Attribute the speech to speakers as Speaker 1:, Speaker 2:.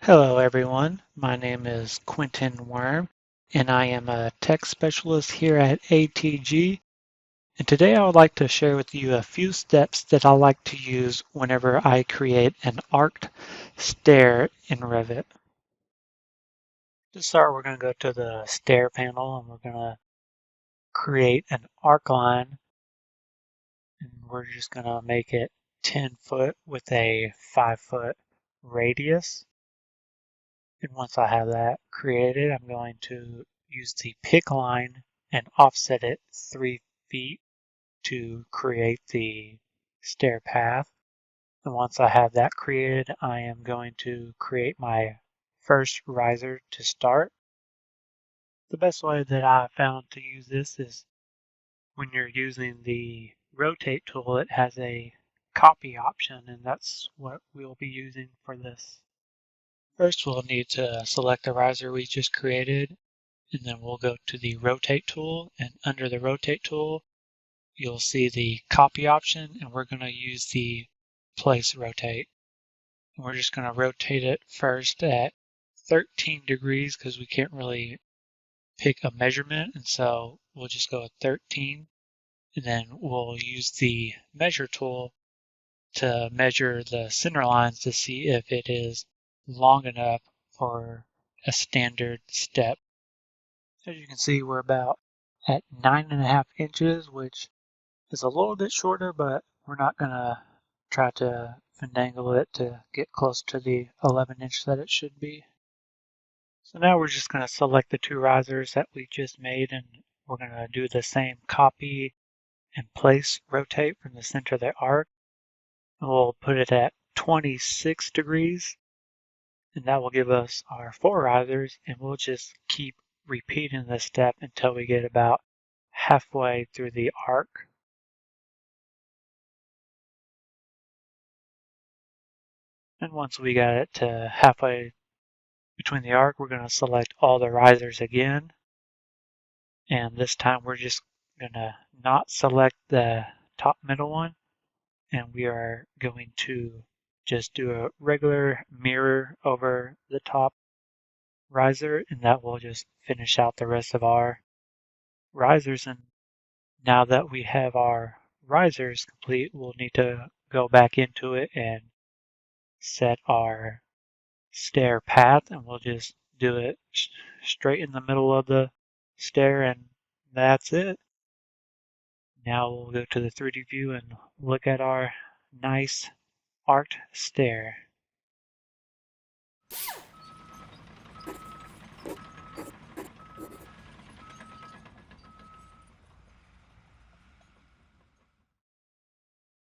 Speaker 1: Hello everyone, my name is Quentin Worm and I am a tech specialist here at ATG, and today I would like to share with you a few steps that I like to use whenever I create an arced stair in Revit. To start, we're going to go to the stair panel and we're going to create an arc line, and we're just going to make it 10 foot with a 5-foot radius. And once I have that created, I'm going to use the pick line and offset it 3 feet to create the stair path. And once I have that created, I am going to create my first riser to start. The best way that I found to use this is when you're using the rotate tool, it has a copy option, and that's what we'll be using for this. First, we'll need to select the riser we just created, and then we'll go to the rotate tool, and under the rotate tool, you'll see the copy option, and we're going to use the place rotate. And we're just going to rotate it first at 13 degrees because we can't really pick a measurement, and so we'll just go with 13, and then we'll use the measure tool to measure the center lines to see if it is long enough for a standard step. As you can see, we're about at 9.5 inches, which is a little bit shorter, but we're not going to try to finagle it to get close to the 11 inch that it should be. So now we're just going to select the two risers that we just made, and we're going to do the same copy and place rotate from the center of the arc. And we'll put it at 26 degrees, and that will give us our 4 risers, and we'll just keep repeating this step until we get about halfway through the arc. And once we got it to halfway between the arc, we're going to select all the risers again. And this time we're just going to not select the top middle one, and we are going to just do a regular mirror over the top riser, and that will just finish out the rest of our risers. And now that we have our risers complete, we'll need to go back into it and set our stair path, and we'll just do it straight in the middle of the stair, and that's it. Now we'll go to the 3D view and look at our nice arced stair.